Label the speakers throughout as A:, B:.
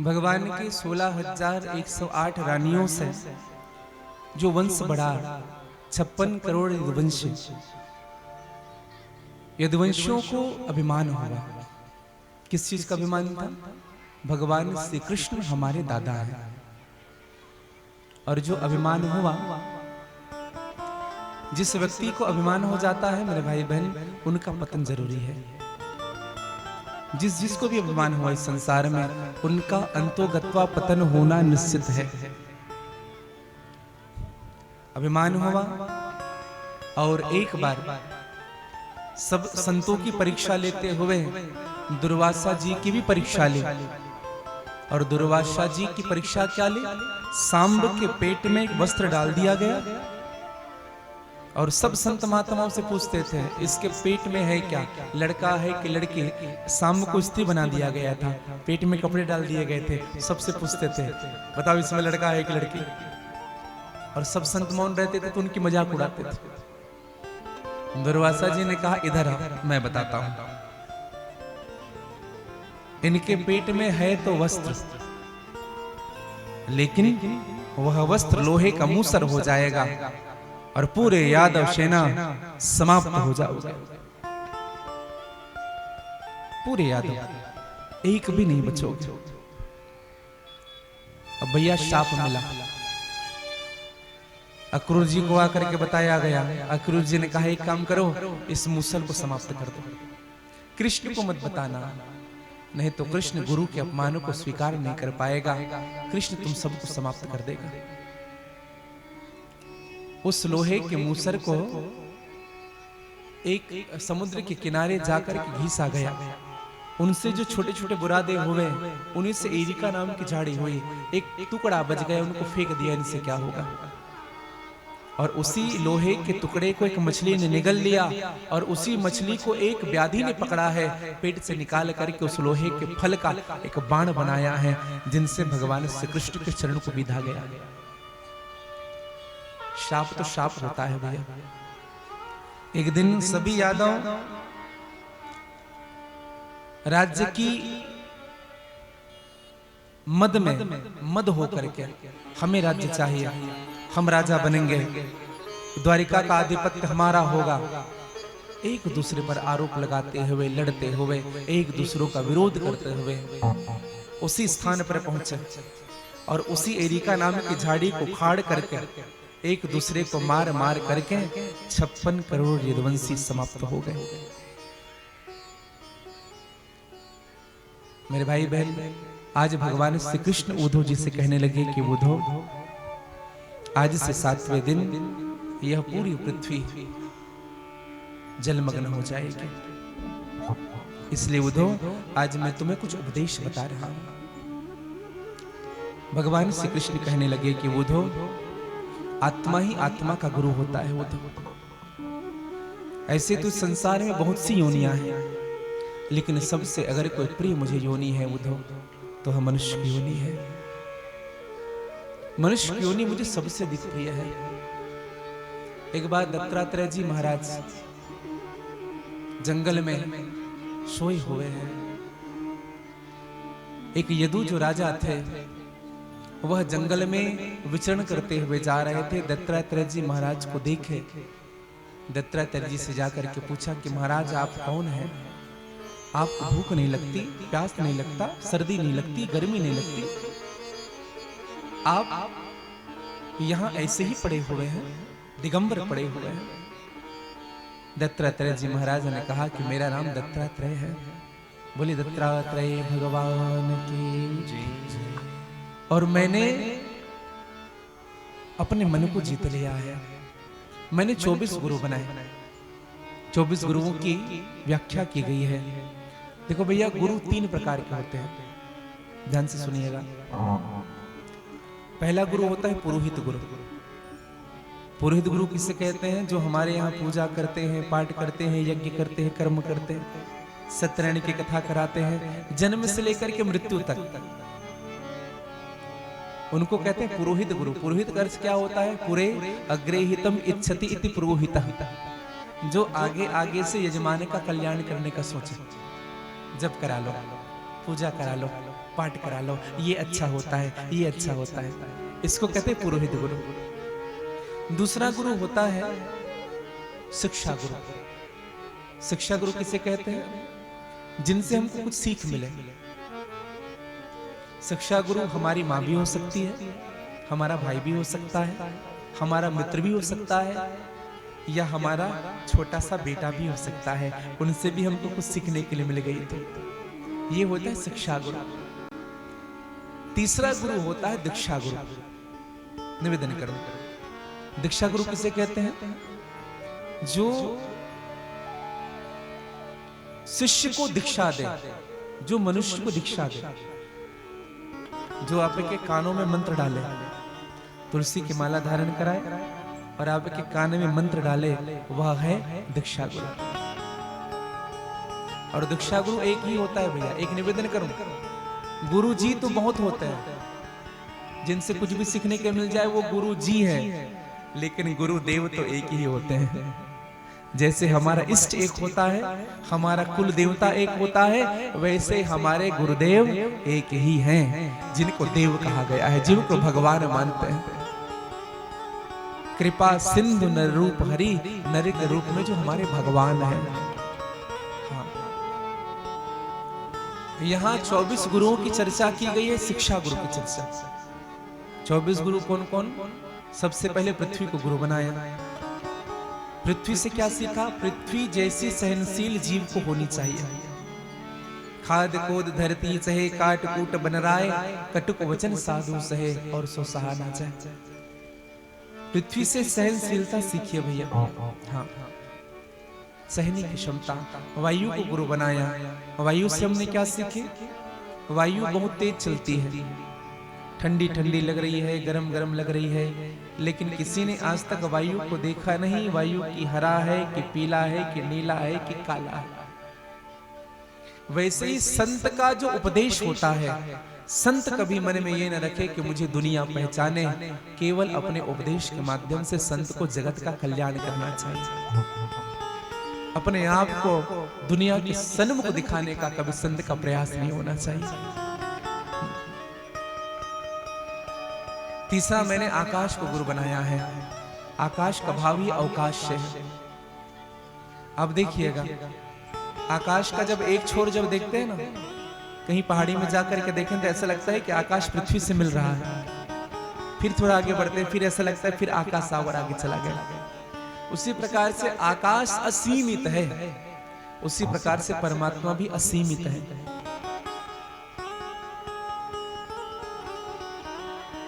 A: भगवान की 16,108 रानियों से जो वंश बढ़ा 56 करोड़ यदुवंश, यदुवंशियों को अभिमान हुआ। किस चीज का अभिमान था? भगवान श्री कृष्ण हमारे दादा हैं। और जो अभिमान हुआ, जिस व्यक्ति को अभिमान हो जाता है मेरे भाई बहन, उनका पतन जरूरी है। जिसको भी अभिमान हुआ इस संसार में, उनका अंतोगत्वा पतन होना निश्चित है। अभिमान हुआ और एक बार सब संतों की परीक्षा लेते हुए दुर्वासा जी की भी परीक्षा ली। और दुर्वासा जी की परीक्षा क्या ली? सांब के पेट में एक वस्त्र डाल दिया गया और सब संत महात्माओं से पूछते थे इसके पेट में है क्या, लड़का है कि लड़की? सांब को स्त्री बना दिया गया था, पेट में कपड़े डाल दिए गए थे। सबसे पूछते थे बताओ इसमें लड़का है कि लड़की? और सब संत मौन रहते थे तो उनकी मजाक उड़ाते थे। दुर्वासा जी ने कहा इधर आओ मैं बताता हूं। इनके पेट में है तो वस्त्र, लेकिन वह वस्त्र लोहे का मूसर हो जाएगा और पूरे यादव सेना समाप्त हो जाओगे। पूरे यादव एक भी नहीं बचोगे। अब भैया शाप मिला। अक्रूर जी को आकर के बताया गया। अक्रूर जी ने कहा एक काम करो, इस मूसल को समाप्त कर दो। कृष्ण को मत बताना, नहीं तो कृष्ण गुरु के अपमानों को स्वीकार नहीं कर पाएगा। कृष्ण तुम सबको समाप्त कर देगा। उस लोहे के मूसर को एक समुद्र के किनारे जाकर के घिसा गया। उनसे जो छोटे छोटे बुरादे हुए, उन्हीं से एरिका नाम की झाड़ी हुई। एक टुकड़ा बच गया, उनको फेंक दिया। इनसे क्या होगा? और उसी लोहे के टुकड़े को एक मछली ने निगल लिया और उसी मछली को एक व्याधि ने पकड़ा है। पेट से निकाल करके उस लोहे के फल का एक बाण बनाया है, जिनसे भगवान श्री कृष्ण के चरण को बिधा गया। शाप तो शाप होता है भैया। एक दिन सभी यादव राज्य की मद में मद होकर के हमें राज्य चाहिए, हम राजा बनेंगे, द्वारिका का आधिपत्य हमारा होगा, एक दूसरे पर आरोप लगाते हुए, लड़ते हुए, एक दूसरों का विरोध करते हुए उसी स्थान पर पहुंचे और उसी एरिका नाम की झाड़ी को खाड़ करके एक दूसरे को मार मार करके 56 करोड़ यदुवंशी समाप्त हो गए। मेरे भाई बहन, आज भगवान श्री कृष्ण उद्धव जी से कहने लगे कि उद्धव, आज से 7वें दिन यह पूरी पृथ्वी जलमग्न हो जाएगी। इसलिए उद्धव, आज मैं तुम्हें कुछ उपदेश बता रहा हूं। भगवान श्री कृष्ण कहने लगे कि उद्धव, आत्मा ही आत्मा का गुरु होता है उद्धव। ऐसे तो संसार में बहुत सी योनियां हैं, लेकिन सबसे अगर कोई प्रिय मुझे योनि है उद्धव, तो हम मनुष्य की योनि है। मनुष्य की योनि मुझे सबसे अधिक प्रिय है। एक बार दत्तात्रेय जी महाराज जंगल में सोए हुए हैं। एक यदु जो राजा थे, वह जंगल में विचरण करते हुए जा रहे थे। दत्तात्रेय जी महाराज को देखे। दत्तात्रेय जी से जाकर के पूछा कि महाराज आप कौन हैं? आपको भूख नहीं लगती, प्यास नहीं लगता, सर्दी नहीं लगती, गर्मी नहीं लगती, आप यहाँ ऐसे ही पड़े हुए हैं, दिगंबर पड़े हुए हैं। दत्तात्रेय जी महाराज ने कहा कि मेरा नाम दत्तात्रेय है। बोले दत्तात्रेय भगवान की जय। और मैंने अपने मन को जीत लिया है। मैंने 24 गुरु बनाए। 24 गुरुओं की व्याख्या की गई है। देखो भैया, गुरु 3 प्रकार के होते हैं, ध्यान से सुनिएगा। पहला गुरु होता है पुरोहित गुरु। पुरोहित गुरु किसे कहते हैं? जो हमारे यहाँ पूजा करते हैं, पाठ करते हैं, यज्ञ करते हैं, कर्म करते हैं, सत्यनारायण की कथा कराते हैं, जन्म से लेकर के मृत्यु तक, उनको कहते हैं पुरोहित गुरु। पुरोहित का अर्थ क्या होता है? पुरे अग्रेहितम इच्छति इति पुरोहितः, जो आगे आगे से यजमान का कल्याण करने का सोचे। जब करा लो, पूजा करा लो, पाठ करा लो, ये अच्छा होता है, ये अच्छा होता है। इसको कहते हैं पुरोहित गुरु। दूसरा गुरु होता है शिक्षा गुरु। शिक्षा गुरु किसे कहते हैं? जिनसे हमको कुछ सीख मिले। शिक्षा गुरु हमारी माँ भी हो सकती है, हमारा भाई भी हो सकता है, हमारा मित्र भी हो सकता है, या हमारा छोटा सा बेटा भी हो सकता है। उनसे भी हमको कुछ सीखने के लिए मिल गई थी। ये होता है शिक्षा गुरु। तीसरा गुरु होता है दीक्षा गुरु। निवेदन करो, दीक्षा गुरु किसे कहते हैं? जो शिष्य को दीक्षा दे, जो मनुष्य को दीक्षा दे, जो आपके कानों में मंत्र डाले, तुलसी की माला धारण कराए और आपके कान में मंत्र डाले, वह है दीक्षा गुरु। और दीक्षा गुरु एक ही होता है भैया। एक निवेदन करूं, गुरु जी तो बहुत होते हैं, जिनसे कुछ भी सीखने के मिल जाए वो गुरु जी है, लेकिन गुरुदेव तो एक ही होते हैं। जैसे हमारा इष्ट एक होता है, हमारा कुल देवता एक होता है, वैसे हमारे गुरुदेव एक ही हैं, जिनको देव कहा गया है, जिनको भगवान मानते हैं। कृपा सिंधु नर रूप हरि, नर के रूप में जो हमारे भगवान हैं। हाँ। यहाँ 24 गुरुओं की चर्चा की गई है, शिक्षा गुरु की चर्चा। 24 गुरु कौन कौन? सबसे पहले पृथ्वी को गुरु बनाया। पृथ्वी से क्या सीखा? पृथ्वी जैसी सहनशील जीव को होनी चाहिए। खाद कोद धरती सहे, काट कूट बनराय, कटुक वचन साधु सहे, और सो सहा ना जाए। पृथ्वी से सहनशीलता सीखिए भैया। हाँ, सहने की क्षमता। वायु को गुरु बनाया। वायु से हमने क्या सीखे? वायु बहुत तेज चलती है, ठंडी ठंडी लग रही है, गरम गरम लग रही है, लेकिन किसी ने आज तक वायु को देखा नहीं, वायु की हरा है कि पीला है कि नीला है कि काला है। वैसे ही संत का जो उपदेश होता है, संत कभी मन में ये न रखे कि मुझे दुनिया पहचाने, केवल अपने उपदेश के माध्यम से संत को जगत का कल्याण करना चाहिए। अपने आप को दुनिया के सन्मुख दिखाने का कभी संत का प्रयास नहीं होना चाहिए। तीसरा, मैंने आकाश को गुरु बनाया है। आकाश का भाव ही अवकाश से है। अब देखिएगा, आकाश का जब एक छोर जब देखते हैं ना, कहीं पहाड़ी में जाकर के देखें तो ऐसा लगता है कि आकाश पृथ्वी से मिल रहा है। फिर थोड़ा आगे बढ़ते हैं, फिर ऐसा लगता है फिर आकाश और आगे चला गया। उसी प्रकार से आकाश असीमित है, उसी प्रकार से परमात्मा भी असीमित है।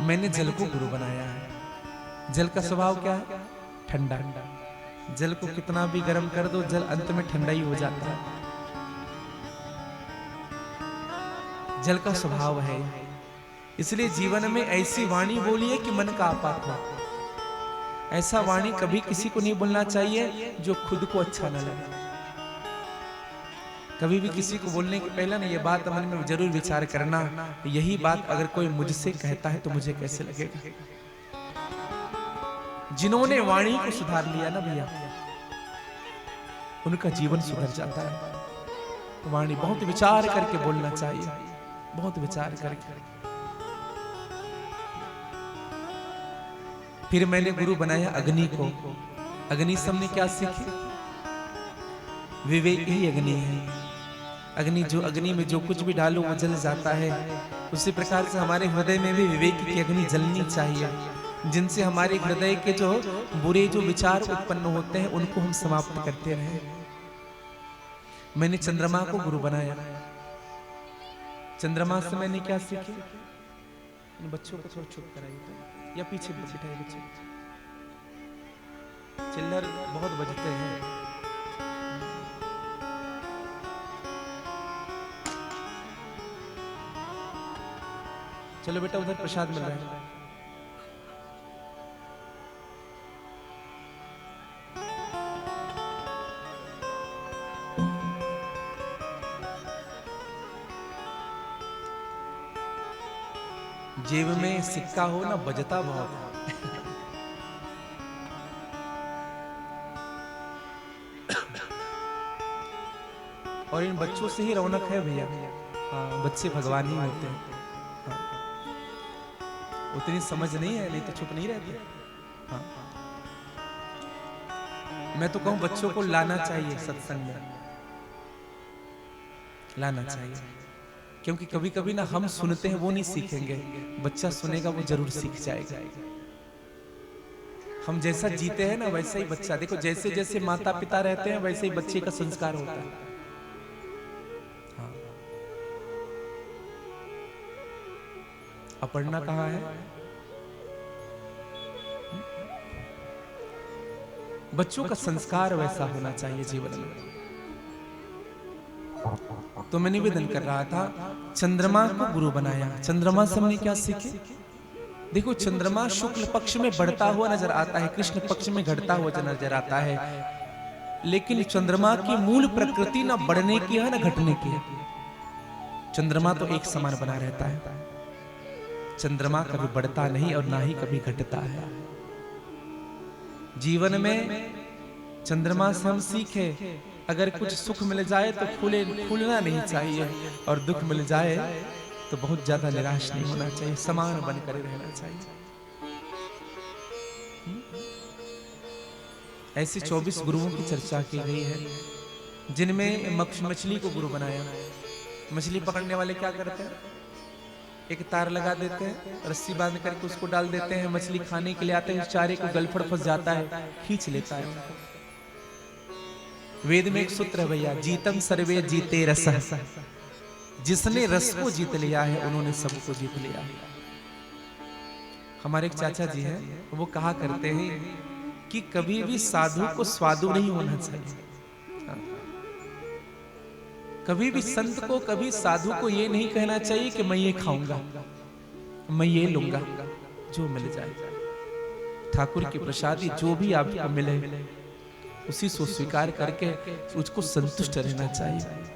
A: मैंने जल को गुरु बनाया है। जल का स्वभाव क्या है? ठंडा। जल को कितना भी गर्म कर दो, जल अंत में ठंडा ही हो जाता है। जल का स्वभाव है। इसलिए जीवन में ऐसी वाणी बोलिए कि मन का आपात हो। ऐसा वाणी कभी किसी को नहीं बोलना चाहिए जो खुद को अच्छा न लगे। कभी भी किसी को बोलने के पहले ना ये बात मन में जरूर विचार करना, यही बात अगर कोई मुझसे कहता है तो मुझे कैसे लगेगा। जिन्होंने वाणी को सुधार लिया ना भैया, उनका जीवन सुधर जाता है। वाणी बहुत विचार करके बोलना चाहिए, बहुत विचार करके। फिर मैंने गुरु बनाया अग्नि को। अग्नि से हमने क्या सीखी? विवेक ही अग्नि है। अग्नि जो अग्नि में जो कुछ भी डालो वो जल जाता है। उसी प्रकार से हमारे हृदय में भी विवेक की अग्नि जलनी चाहिए, जिनसे हमारे हृदय के जो बुरे जो विचार उत्पन्न होते हैं उनको हम समाप्त करते रहे। मैंने चंद्रमा को गुरु बनाया। चंद्रमा से मैंने क्या सीखी? बच्चों को थोड़ा चुप कराइए या पीछे बिठाइए। बच्चे चिल्लर बहुत बजते हैं। चलो बेटा, उधर प्रसाद मिल रहा है। जेब में सिक्का हो ना, बजता बहुत। और इन बच्चों से ही रौनक है भैया। हाँ, बच्चे भगवान ही होते हैं। हाँ, उतनी समझ नहीं है, नहीं तो चुप नहीं रहते। हाँ, मैं तो कहूं बच्चों को लाना चाहिए सत्संग में, लाना चाहिए, क्योंकि कभी कभी ना हम सुनते हैं वो नहीं सीखेंगे, बच्चा सुनेगा वो जरूर सीख जाएगा। हम जैसा जीते हैं ना वैसा ही बच्चा, देखो जैसे जैसे माता पिता रहते हैं वैसे ही बच्चे का संस्कार होता है। हाँ। अपर्णा कहाँ है? बच्चों का संस्कार वैसा होना चाहिए जीवन में। तो मैं निवेदन कर रहा था, चंद्रमा को गुरु बनाया। चंद्रमा से हमने क्या सीखे? देखो चंद्रमा शुक्ल पक्ष में बढ़ता हुआ नजर आता है, कृष्ण पक्ष में घटता हुआ नजर आता है, लेकिन चंद्रमा की मूल प्रकृति ना बढ़ने की है ना घटने की है। चंद्रमा तो एक समान बना रहता है, चंद्रमा कभी बढ़ता नहीं और ना ही कभी घटता है। जीवन में चंद्रमा से हम सीखे, अगर कुछ सुख मिल जाए तो फूलना नहीं चाहिए, और दुख मिल जाए तो बहुत ज्यादा निराश नहीं होना चाहिए, समान बनकर रहना चाहिए। ऐसे 24 गुरुओं की चर्चा की गई है, जिनमें मछली को गुरु बनाया। मछली पकड़ने वाले क्या करते हैं? एक तार लगा देते हैं, रस्सी बांध करके उसको डाल देते हैं, मछली खाने के लिए आते हैं, उस चारे को गलफड़ फंस जाता है, खींच लेता है। वेद में एक सूत्र है भैया, जीतम सर्वे जीते रस। जिसने रस को जीत लिया है उन्होंने सबको जीत लिया है। हमारे एक चाचा जी हैं, वो कहा करते हैं कि कभी भी साधु को स्वादु नहीं होना चाहिए। कभी भी संत को, कभी साधु को ये नहीं कहना चाहिए कि मैं ये खाऊंगा, मैं ये लूंगा, जो मिल जाए। ठाकुर की प्रसादी जो भी आपको मिले उसी को स्वीकार करके उसको संतुष्ट रहना चाहिए।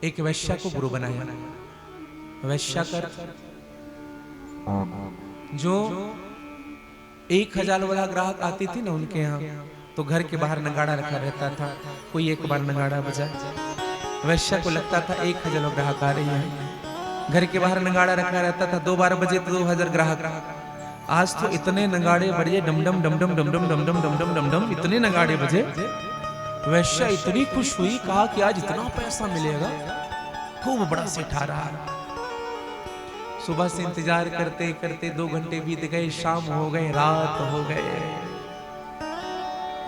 A: एक वैश्या को गुरु बनाया। वैश्या कर जो 1000 वाला ग्राहक आती थी ना उनके यहाँ, तो घर के बाहर नगाड़ा रखा रहता था, कोई एक बार नगाड़ा बजाए। वैश्या को लगता था 1000 ग्राहक आ रही है, घर के बाहर नगाड़ा रखा रहता था, 2 बार बजे तो 2000 ग्राहक। आज तो इतने नगाड़े बजे, डमडम डमडम डमडम डमडम डमडम डमडम, इतने नगाड़े बजे। वैश्या इतनी खुश हुई, कहा कि आज इतना पैसा मिलेगा, खूब बड़ा सेठा रहा। सुबह से इंतजार करते करते 2 घंटे बीत गए, शाम हो गए, रात हो गए।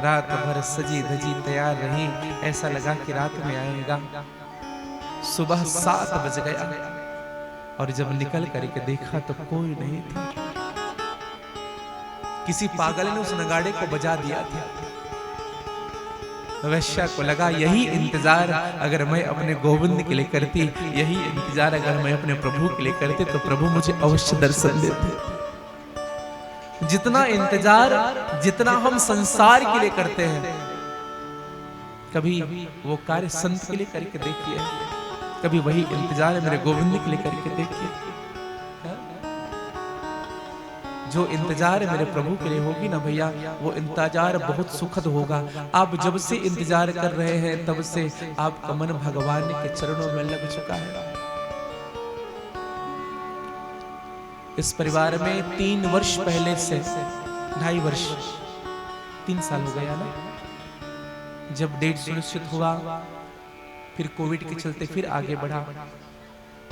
A: रात भर सजी धजी तैयार रही, ऐसा लगा कि रात में आएगा। सुबह 7 बज गया और जब निकल करके देखा तो कोई नहीं था। किसी पागल ने उस नगाड़े को बजा दिया था। वैश्या को लगा यही इंतजार अगर मैं अपने गोविंद के लिए करती, यही इंतजार अगर मैं अपने प्रभु के लिए करती, तो प्रभु मुझे अवश्य दर्शन देते। जितना इंतजार, जितना हम संसार के लिए करते हैं, कभी वो कार्य संत के लिए करके देखिए, कभी वही इंतजार मेरे गोविंद के लिए करके देखिए। जो इंतजार मेरे प्रभु के लिए होगी ना भैया, वो इंतजार बहुत सुखद होगा। आप जब से इंतजार कर रहे हैं तब से आपका मन भगवान के चरणों में लग चुका है। इस परिवार में 3 वर्ष पहले से 2.5 वर्ष, 3 साल हो गया ना, जब डेट सुनिश्चित हुआ, फिर कोविड के चलते फिर आगे बढ़ा,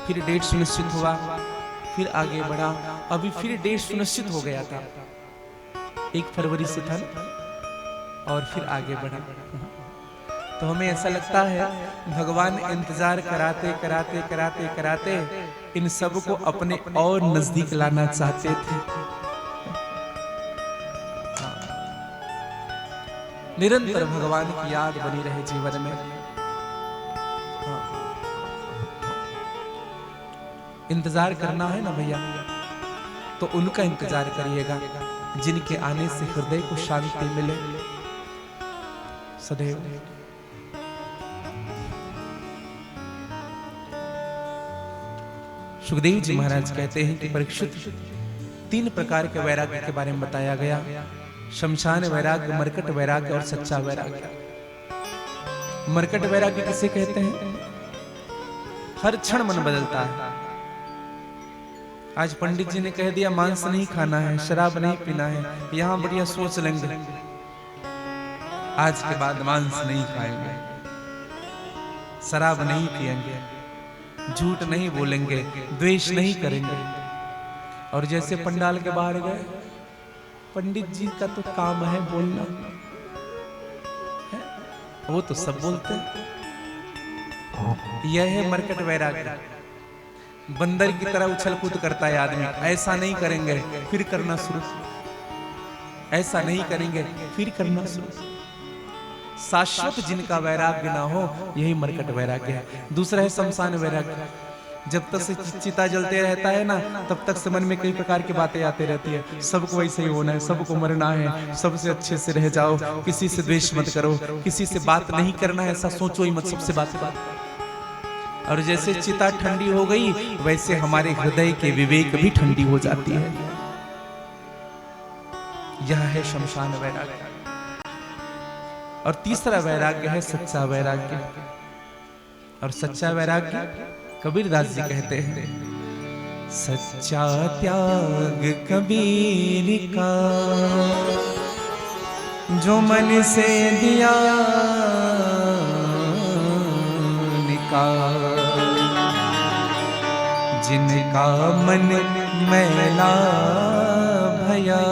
A: फिर डेट सुनिश्चित हुआ, फिर आगे बढ़ा, अभी फिर डेट सुनिश्चित हो गया था, 1 फरवरी से था, और फिर आगे बढ़ा। तो हमें ऐसा लगता है भगवान इंतजार कराते कराते कराते कराते इन सब को अपने और नजदीक लाना चाहते थे। निरंतर भगवान की याद बनी रहे जीवन में। इंतजार करना है ना भैया, तो उनका इंतजार करिएगा जिनके आने से हृदय को शांति मिले सदैव। सुखदेव जी महाराज कहते हैं कि परीक्षित 3 प्रकार के वैराग्य के बारे में बताया गया, शमशान वैराग्य, मरकट वैराग्य और सच्चा वैराग्य। मरकट वैराग्य किसे कहते हैं? हर क्षण मन बदलता है। आज पंडित जी ने कह दिया मांस नहीं खाना है, शराब नहीं पीना है, यहां बढ़िया सोच लेंगे आज के बाद मांस नहीं खाएंगे, शराब नहीं पिएंगे, झूठ नहीं बोलेंगे, द्वेष नहीं करेंगे। और जैसे पंडाल के बाहर गए, पंडित जी का तो काम है बोलना है? वो तो सब बोलते हैं। यह है मरकट वैराग्य। बंदर की तरह उछल कूद करता है आदमी, ऐसा नहीं करेंगे फिर करना शुरू, ऐसा नहीं करेंगे फिर करना शुरू। शाश्वत जिनका वैराग्य ना हो, यही मरकट वैराग्य है। दूसरा है शमशान वैराग्य। जब तक से चिता जलते रहता है ना, तब तक से मन में कई प्रकार की बातें आती रहती है। सबको वैसे ही होना है, सबको मरना है, सबसे अच्छे से रह जाओ, किसी से द्वेष मत करो, किसी से बात नहीं करना है, ऐसा सोचो ही मत, सबसे बात। और जैसे चिता ठंडी हो गई, वैसे हमारे हृदय के विवेक भी ठंडी हो जाती है। यह है शमशान वैराग्य। और तीसरा वैराग्य है सच्चा वैराग्य। और सच्चा वैराग्य कबीरदास जी कहते हैं, सच्चा त्याग कबीर का जो मन से दिया निकाल, जिनका मन मैला भया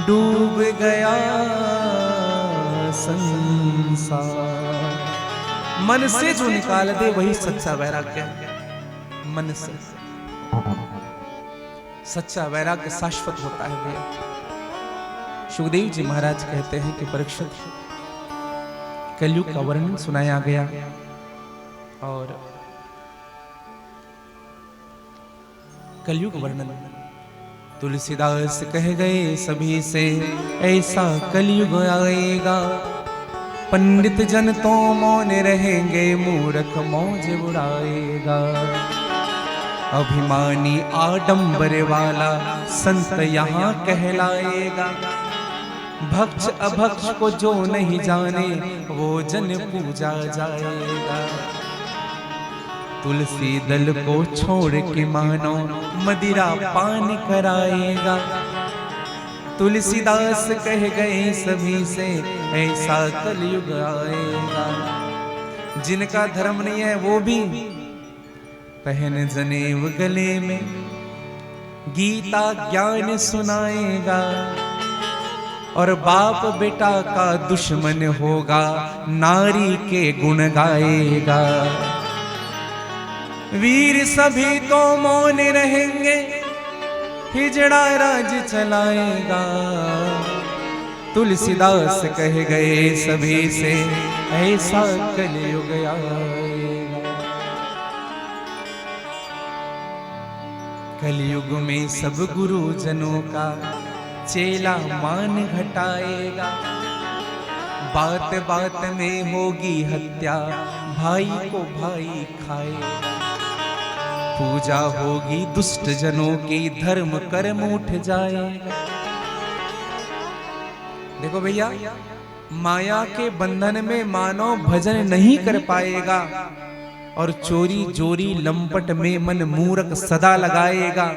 A: डूब गया संसार। मन से जो निकाल दे वही सच्चा वैराग्य है। मन से सच्चा वैराग्य शाश्वत होता है भैया। सुखदेव जी महाराज कहते हैं कि परीक्षित, कलयुग का वर्णन सुनाया गया और कलयुग वर्णन तुलसीदास कह गए सभी से, ऐसा कलयुग आएगा पंडित जन तो मौन रहेंगे, मूर्ख मौज उड़ाएगा। अभिमानी आडंबर वाला संत यहाँ कहलाएगा, भक्ष अभक्ष को जो नहीं जाने वो जन पूजा जाएगा। तुलसी दल को छोड़ के मानो मदिरा पान कराएगा। तुलसीदास कह गए सभी से, ऐसा कलयुग आएगा। जिनका धर्म नहीं है वो भी पहन जनेव गले में गीता ज्ञान सुनाएगा। और बाप बेटा का दुश्मन होगा, नारी के गुण गाएगा। वीर सभी तो मौन रहेंगे, हिजड़ा राज चलाएगा। तुलसीदास कह गए सभी से, ऐसा कलयुग आएगा। कलयुग में सब गुरुजनों का चेला मान घटाएगा। बात बात में होगी हत्या, भाई को भाई खाएगा। पूजा होगी दुष्ट जनों की, धर्म कर्म उठ जाएगा। देखो भैया, माया के बंधन में मानव भजन नहीं कर पाएगा और चोरी जोरी लंपट में मन मूर्ख सदा लगाएगा।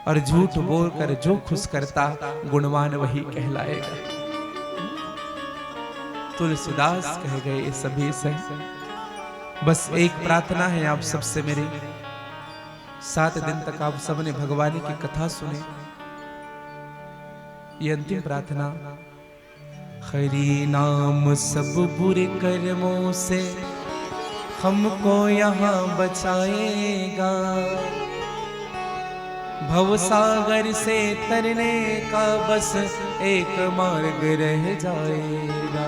A: और झूठ बोलकर जो खुश करता, गुणवान वही कहलाएगा। तुलसीदास कह गए सभी से, बस एक प्रार्थना है आप सबसे मेरी, 7 दिन तक आप सबने भगवान की कथा सुने। ये अंतिम प्रार्थना, हरि नाम सब बुरे कर्मों से हमको यहाँ बचाएगा। भवसागर से तरने का बस एक मार्ग रह जाएगा।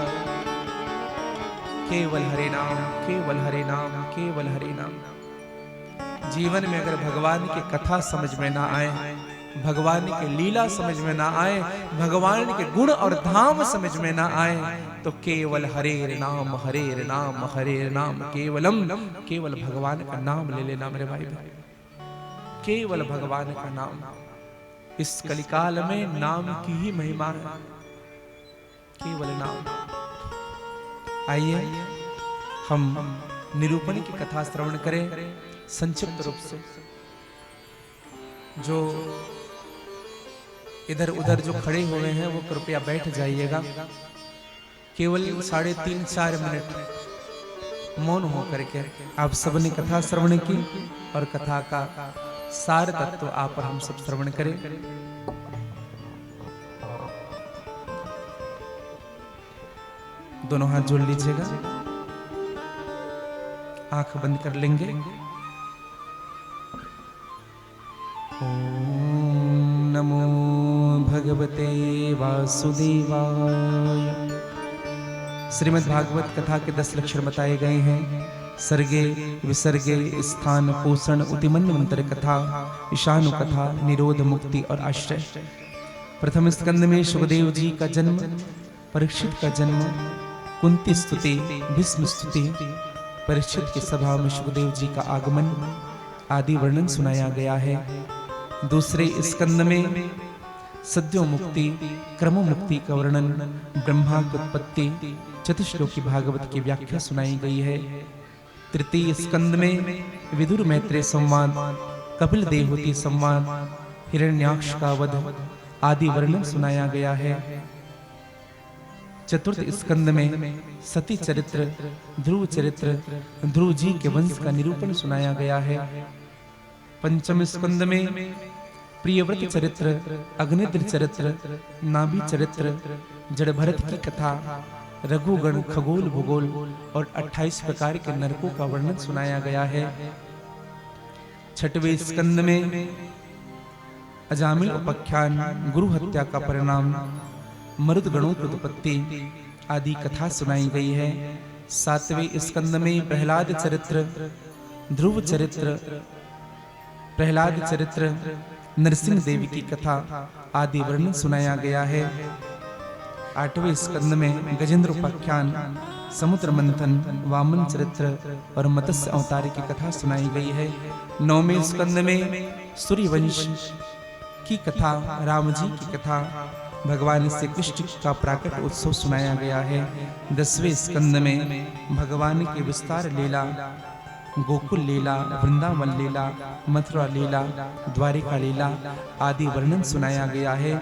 A: केवल हरे नाम, केवल हरे नाम, केवल हरे नाम। जीवन में अगर भगवान की कथा समझ में ना आए, भगवान की लीला समझ में ना आए, भगवान के गुण और धाम समझ में ना आए, तो केवल हरे नाम, हरे नाम, हरे नाम, केवलम, केवल भगवान का नाम ले लेना मेरे भाई भाई। केवल भगवान का नाम। इस कलिकाल में नाम की ही महिमा है। केवल नाम। आइए हम निरूपण की कथा श्रवण करें संक्षिप्त रूप से। जो इधर उधर जो खड़े हुए हैं वो कृपया बैठ जाइएगा। केवल 3.5-4 मिनट मौन होकर के आप सबने कथा श्रवण की और कथा का सार तत्व आप और हम सब श्रवण करें। दोनों हाथ जोड़ लीजिएगा, आंख बंद कर लेंगे। ओम नमो भगवते वासुदेवाय। श्रीमद् भागवत कथा के 10 लक्षण बताए गए हैं। सर्गे विसर्गे स्थान पोषण उतिमन्वंतर कथा ईशानु कथा निरोध मुक्ति और आश्रय। प्रथम स्कंद में सुखदेव जी का जन्म, परीक्षित का जन्म, कुंती स्तुति, भीष्म स्तुति, परीक्षित की सभा में सुखदेव जी का आगमन आदि वर्णन सुनाया गया है। दूसरे स्कंद में सद्यो मुक्ति, क्रमो मुक्ति का वर्णन, ब्रह्मा की उत्पत्ति, चतुश्लोकी भागवत की व्याख्या सुनाई गई है। तृतीय स्कंद में विदुर मैत्रेय संवाद, कपिल देवहूति संवाद, हिरण्याक्ष का वध आदि वर्णन सुनाया गया है। चतुर्थ स्कंद में सती चरित्र, ध्रुव चरित्र, ध्रुव जी के वंश का निरूपण सुनाया गया है। पंचम स्कंद में प्रियव्रत चरित्र, अग्निद्र चरित्र, नाभि चरित्र, जड़ भरत की कथा, रघुगण, खगोल भूगोल और 28 प्रकार के नरकों का वर्णन सुनाया गया है। छठवें स्कंद में अजामिल उपाख्यान, गुरु हत्या का परिणाम, मरुद गणों की उत्पत्ति आदि कथा सुनाई गई है। सातवें स्कंद में प्रहलाद चरित्र, ध्रुव चरित्र, प्रहलाद चरित्र, नरसिंह देवी की कथा आदि वर्णन सुनाया गया है। आठवें स्कंद में गजेंद्र उपाख्यान, समुद्र मंथन, वामन चरित्र और मत्स्य अवतार की कथा सुनाई गई है। नौवें स्कंद में सूर्यवंश की कथा, राम जी की कथा, भगवान श्री कृष्ण का प्राकट उत्सव सुनाया गया है। 10वें स्कंद में भगवान की विस्तार लीला, गोकुल लीला, वृंदावन लीला, मथुरा लीला, द्वारिका लीला आदि वर्णन सुनाया गया है।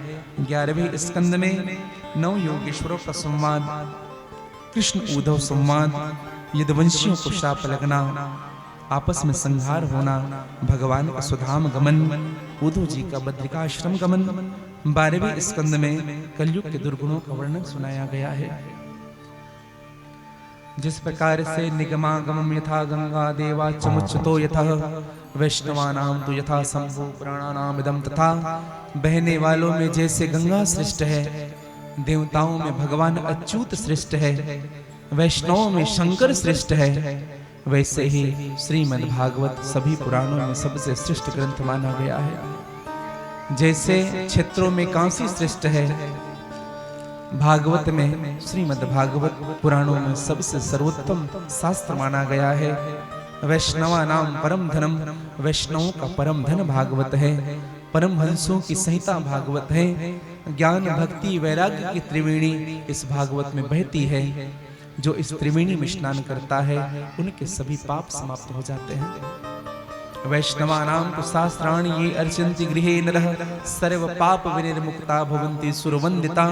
A: 11वें स्कंद में 9 योगेश्वरों का संवाद, कृष्ण उद्धव संवाद, यदुवंशियों को शाप लगना, आपस में संहार होना, भगवान का सुधाम गमन, उद्धव जी का बद्रिकाश्रम गमन। 12वें स्कंद में कलयुग के दुर्गुणों का वर्णन सुनाया गया है। जिस प्रकार से निगमागमम यथा गंगा देवा चमुच्चतो यथा वैष्णवानाम तो यथा शंभु प्राणानाम इदम, तथा बहने वालों में जैसे गंगा श्रेष्ठ है, देवताओं में भगवान अच्युत श्रेष्ठ है, वैष्णवों में शंकर श्रेष्ठ है, वैसे ही श्रीमद् भागवत सभी पुराणों में सबसे श्रेष्ठ ग्रंथ माना गया है। जैसे क्षेत्रों में कांसी श्रेष्ठ है, भागवत में श्रीमद् भागवत पुराणों में सबसे सर्वोत्तम शास्त्र माना गया है। वैष्णवा नाम परम धनम, वैष्णवों का परम धन भागवत है। परमहंसों की संहिता भागवत है। ज्ञान भक्ति वैराग्य की त्रिवेणी इस भागवत में बहती है। जो इस त्रिवेणी में स्नान करता है उनके सभी पाप समाप्त हो जाते हैं। वैष्णवानां तु शास्त्राणि ये अर्चन्ति गृहे नरः सर्व पाप विनिर्मुक्ता भवन्ति सुरवन्दिता।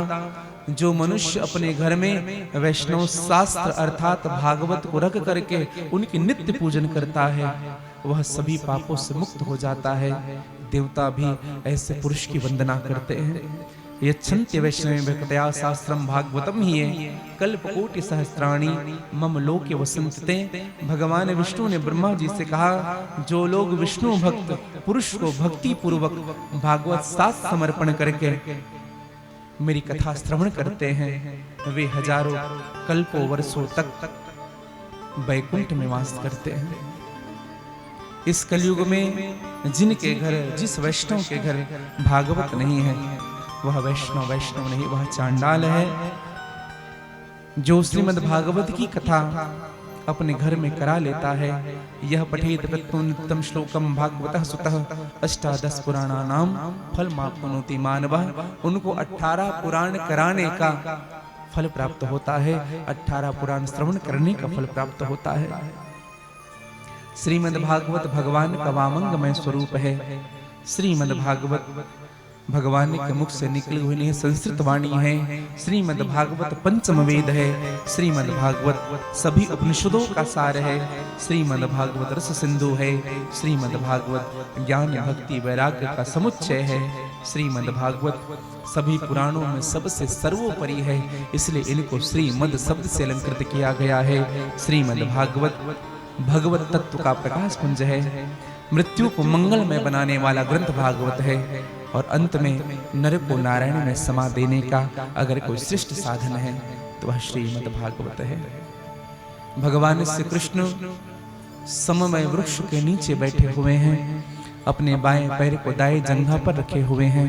A: जो मनुष्य अपने घर में वैष्णव शास्त्र अर्थात भागवत को रख करके उनकी नित्य पूजन करता है वह सभी पापों से मुक्त हो जाता है। देवता भी ऐसे पुरुष की वंदना करते हैं। यच्छन्ति वैष्णवे भक्त्या शास्त्रम भागवतम ही है कल्पकोटि सहस्त्राणि मम लोके वसन्ते। भगवान विष्णु ने ब्रह्मा जी से कहा, जो लोग विष्णु भक्त पुरुष को भक्ति पूर्वक भागवत शास्त्र समर्पण करके मेरी कथा श्रवण करते हैं वे हजारों कल्पों वर्षों तक वैकुंठ में वास करते हैं। इस कलयुग में जिनके घर, जिस वैष्णव के घर भागवत नहीं है वह वैष्णव नहीं, वह चांडाल है। जो श्रीमद् भागवत की कथा अपने घर में करा लेता है, यह पठेत प्रत्युन्नतम श्लोकम भागवतः सुतः अष्टादश पुराणानाम फलमाप्नोति मानवः। उनको 18 पुराण कराने का फल प्राप्त होता है, 18 पुराण श्रवण करने का फल प्राप्त होता है। श्रीमद् भागवत भगवान का वामंगमय स्वरूप है। श्रीमद् भागवत भगवान के मुख से निकली हुई संस्कृत वाणी है। श्रीमद् भागवत पंचम वेद है। श्रीमद् भागवत सभी उपनिषदों का सार है। श्रीमद् भागवत रस सिंधु है। श्रीमद् भागवत ज्ञान भक्ति वैराग्य का समुच्चय है। श्रीमद् भागवत सभी पुराणों में सबसे सर्वोपरि है, इसलिए इनको श्रीमद् शब्द से अलंकृत किया गया है। श्रीमद् भागवत भगवत तत्व का प्रकाश पुंज है। मृत्यु को मंगलमय बनाने वाला ग्रंथ भागवत है, और अंत में नर को नारायण में समा देने का अगर कोई श्रेष्ठ साधन है तो वह श्रीमद् भागवत है। भगवान श्री कृष्ण सममय वृक्ष के नीचे बैठे हुए हैं, अपने बाएं पैर को दाएं जंघा पर रखे हुए हैं।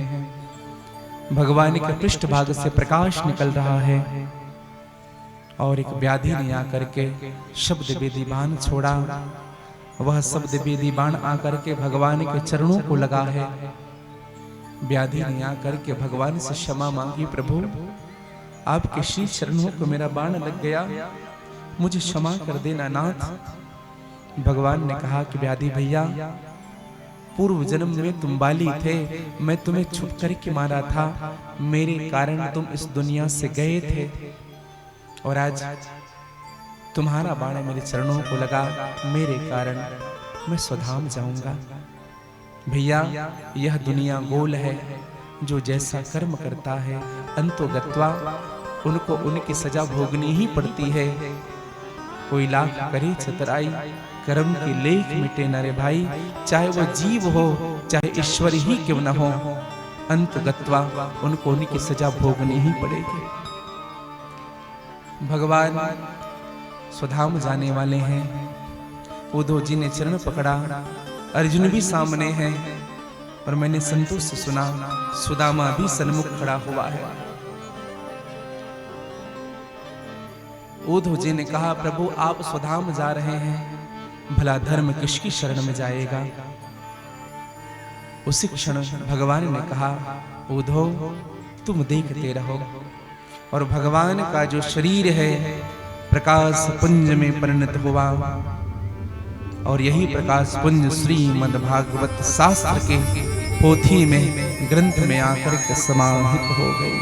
A: भगवान के पृष्ठ भाग से प्रकाश निकल रहा है, और एक व्याधि ने आकर के शब्द वेदी बाण छोड़ा। वह शब्द वेदी बाण आकर के भगवान के चरणों को लगा है। व्याधि ने आकर के भगवान से क्षमा मांगी, प्रभु आपके श्री चरणों को मेरा बाण लग गया, मुझे क्षमा कर देना नाथ। भगवान ने कहा कि व्याधि भैया, पूर्व जन्म में तुम बाली थे, मैं तुम्हें छुप करके मारा था, मेरे कारण तुम इस दुनिया से गए थे, और आज तुम्हारा बाण मेरे चरणों को लगा, मेरे कारण मैं स्वधाम जाऊंगा। भैया यह दुनिया गोल है, जो जैसा कर्म करता है अंतो गत्वा उनको उनकी सजा भोगनी ही पड़ती है। कोई लाख करे चतुराई, कर्म की लेख मिटे न रे भाई। चाहे वो जीव हो चाहे ईश्वर ही क्यों न हो, अंत गत्वा उनको उनकी सजा भोगनी ही पड़ेगी। भगवान स्वधाम जाने वाले हैं। उद्धव जी ने चरण पकड़ा, अर्जुन भी सामने है, और मैंने संतोष से सुना सुदामा भी सन्मुख खड़ा हुआ है। उद्धव जी ने कहा, प्रभु आप स्वधाम जा रहे हैं, भला धर्म किसकी शरण में जाएगा। उसी क्षण भगवान ने कहा, उद्धव तुम देखते रहो। और भगवान का जो शरीर है प्रकाश पुंज में परिणत हुआ, और यही प्रकाश पुंज श्रीमद् भागवत शास्त्र के पोथी में ग्रंथ में आकर के समाहित हो गई।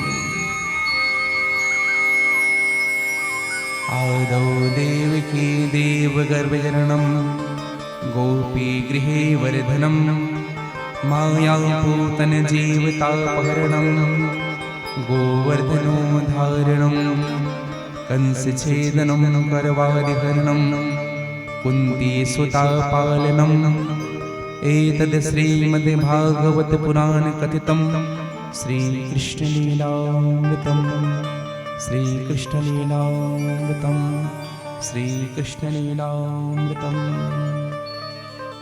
A: आदौ देवकी देवगर्भजननम गोपी गृहे वर्धनम मायापूतन जीवतापहरणम गोवर्धनोद्धारणम कंस छेदनम करवादिहरणम कुंती सुता पालनम एतद् श्रीमद् भागवत पुराण कथितम श्री कृष्ण लीलामृतम श्री कृष्ण लीलामृतम श्री कृष्ण लीलामृतम।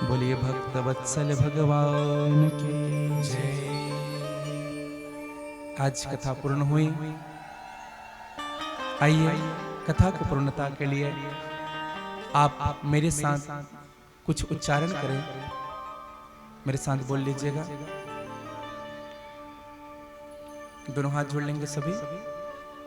A: बोलिए भक्त वत्सल भगवान की जय। आज कथा पूर्ण हुई। आइए कथा को पूर्णता के लिए आप मेरे साथ कुछ उच्चारण करें। मेरे साथ बोल लीजिएगा। दोनों हाथ जोड़ लेंगे सभी।